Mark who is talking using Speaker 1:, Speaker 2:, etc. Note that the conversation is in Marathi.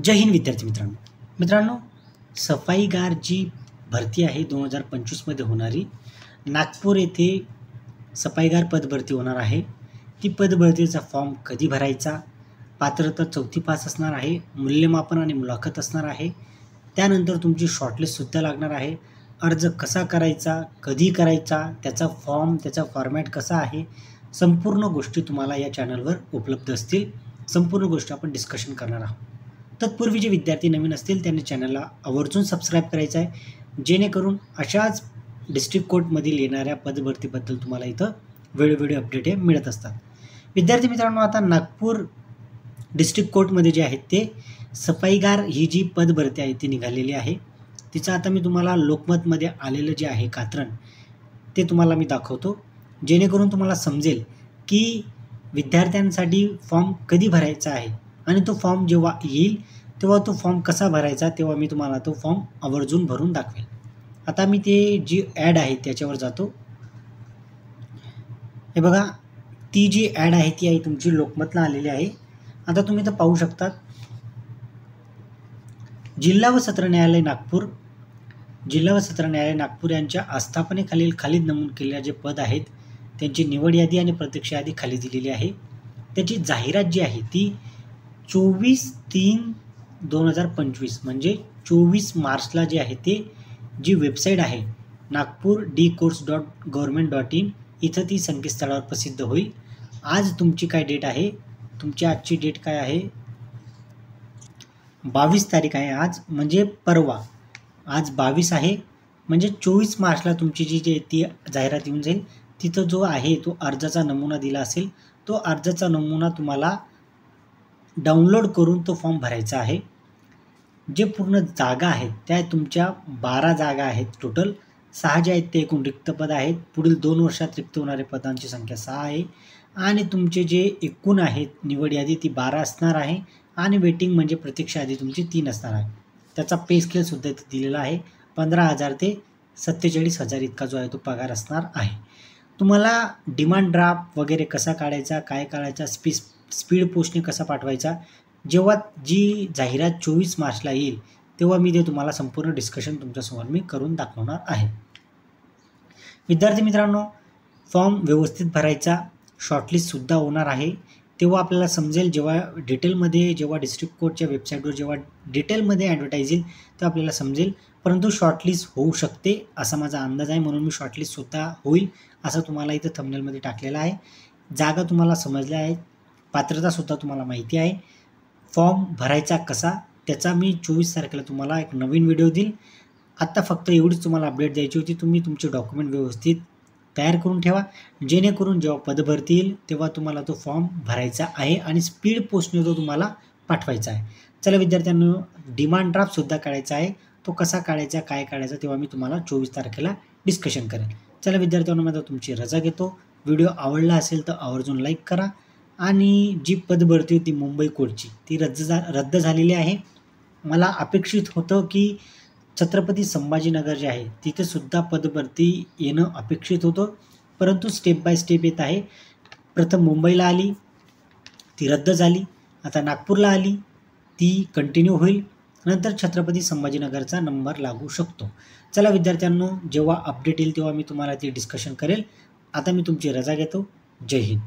Speaker 1: जय हिंद विद्यार्थी मित्रांनो, सफाईगार जी भरती आहे 2025मध्ये होणारी, नागपूर येथे सफाईगार पदभरती होणार आहे. ती पदभरतीचा फॉर्म कधी भरायचा, पात्रता 4थी पास असणार आहे, मूल्यमापन आणि मुलाखत असणार आहे. त्यानंतर तुमची शॉर्टलिस्टसुद्धा लागणार आहे. अर्ज कसा करायचा, कधी करायचा, त्याचा फॉर्म, त्याचा फॉर्मॅट कसा आहे, संपूर्ण गोष्टी तुम्हाला या चॅनलवर उपलब्ध असतील. संपूर्ण गोष्टी आपण डिस्कशन करणार आहोत. तत्पूर्वी जे विद्यार्थी नवीन असतील त्यांनी चॅनलला आवर्जून सबस्क्राईब करायचं आहे, जेणेकरून अशाच डिस्ट्रिक्ट कोर्टमधील येणाऱ्या पदभरतीबद्दल तुम्हाला इथं वेळोवेळी अपडेट हे मिळत असतात. विद्यार्थी मित्रांनो, आता नागपूर डिस्ट्रिक्ट कोर्टमध्ये जे आहेत ते सफाईगार ही जी पदभरती आहे ती निघालेली आहे. तिचं आता मी तुम्हाला लोकमतमध्ये आलेलं जे आहे कात्रण ते तुम्हाला मी दाखवतो, जेणेकरून तुम्हाला समजेल की विद्यार्थ्यांसाठी फॉर्म कधी भरायचा आहे आणि तो फॉर्म जेव्हा येईल तेव्हा तो फॉर्म कसा भरायचा तेव्हा मी तुम्हाला तो फॉर्म आवर्जून भरून दाखवेल. आता मी ते जी ॲड आहे त्याच्यावर जातो. हे बघा, ती जी ॲड आहे ती आहे तुमची लोकमतला आलेली आहे. आता तुम्ही तर पाहू शकता, जिल्हा व सत्र न्यायालय नागपूर यांच्या आस्थापनेखालील खाली नमूद केलेल्या जे पद आहेत त्यांची निवड यादी आणि प्रत्यक्ष यादी खाली दिलेली आहे. त्याची जाहिरात जी आहे ती 24/3/2025 म्हणजे 24 मार्चला जे आहे ते जी वेबसाईट आहे नागपूर DCourts.government.in इथं ती संकेतस्थळावर प्रसिद्ध होईल. आज तुमची काय डेट आहे, तुमची आजची डेट काय आहे, 22 तारीख आहे आज, म्हणजे परवा. आज 22 आहे म्हणजे 24 मार्चला तुमची जी ती जाहिरात येऊन जाईल. तिथं जो आहे तो अर्जाचा नमुना दिला असेल, तो अर्जाचा नमुना तुम्हाला डाउनलोड करून तो फॉर्म भरायचा आहे. जे पूर्ण जागा आहेत त्या तुमच्या 12 जागा आहेत. टोटल 6 जे आहेत ते एकूण रिक्त पद आहेत. पुढील 2 वर्षात रिक्त होणाऱ्या पदांची संख्या 6 आहे आणि तुमचे जे एकूण आहेत निवड यादी ती 12 असणार आहे आणि वेटिंग म्हणजे प्रतीक्षा यादी तुमची 3 असणार आहे. त्याचा पे स्केलसुद्धा इथे दिलेला आहे. 15,000 ते 47,000 इतका जो आहे तो पगार असणार आहे. तुम्हाला डिमांड ड्राफ्ट वगैरे कसा काढायचा, काय काढायचा, स्पीड पोस्टने कसा पाठवायचा, जेव्हा जी जाहिरात 24 मार्चला येईल तेव्हा मी ते तुम्हाला संपूर्ण डिस्कशन तुमच्यासमोर मी करून दाखवणार आहे. विद्यार्थी मित्रांनो, फॉर्म व्यवस्थित भरायचा, शॉर्टलिस्टसुद्धा होणार आहे. तेव्हा आपल्याला समजेल, जेव्हा डिटेलमध्ये जेव्हा डिस्ट्रिक्ट कोर्टच्या वेबसाईटवर जेव्हा डिटेलमध्ये ॲडव्हर्टाईज येईल तेव्हा आपल्याला समजेल. परंतु शॉर्टलिस्ट होऊ शकते असा माझा अंदाज आहे, म्हणून मी शॉर्टलिस्टसुद्धा होईल असं तुम्हाला इथं थंबनेलमध्ये टाकलेलं आहे. जागा तुम्हाला समजल्या आहेत, पात्रतासुद्धा तुम्हाला माहिती आहे. फॉर्म भरायचा कसा त्याचा मी 24 तारखेला तुम्हाला एक नवीन व्हिडिओ देईल. आत्ता फक्त एवढीच तुम्हाला अपडेट द्यायची होती. तुम्ही तुमचे डॉक्युमेंट व्यवस्थित तयार करून ठेवा, जेणेकरून जेव्हा पदभरती येईल तेव्हा तुम्हाला तो फॉर्म भरायचा आहे आणि स्पीड पोस्टने तो तुम्हाला पाठवायचा आहे. चला विद्यार्थ्यांनो, डिमांड ड्राफ्टसुद्धा काढायचा आहे. तो कसा काढायचा, काय काढायचा तेव्हा मी तुम्हाला 24 तारखेला डिस्कशन करेन. चला विद्यार्थ्यांनो, मी आता तुमची रजा घेतो. व्हिडिओ आवडला असेल तर आवर्जून लाईक करा. आणि जी पदभरती होती मुंबई कोर्टची ती रद्द झालेली आहे. मला अपेक्षित होतं की छत्रपती संभाजीनगर जे आहे तिथेसुद्धा पदभरती येणं अपेक्षित होतं, परंतु स्टेप बाय स्टेप येत आहे. प्रथम मुंबईला आली, ती रद्द झाली. आता नागपूरला आली, ती कंटिन्यू होईल. नंतर छत्रपती संभाजीनगरचा नंबर लागू शकतो. चला विद्यार्थ्यांनो, जेव्हा अपडेट येईल तेव्हा मी तुम्हाला ती डिस्कशन करेल. आता मी तुमची रजा घेतो. जय हिंद.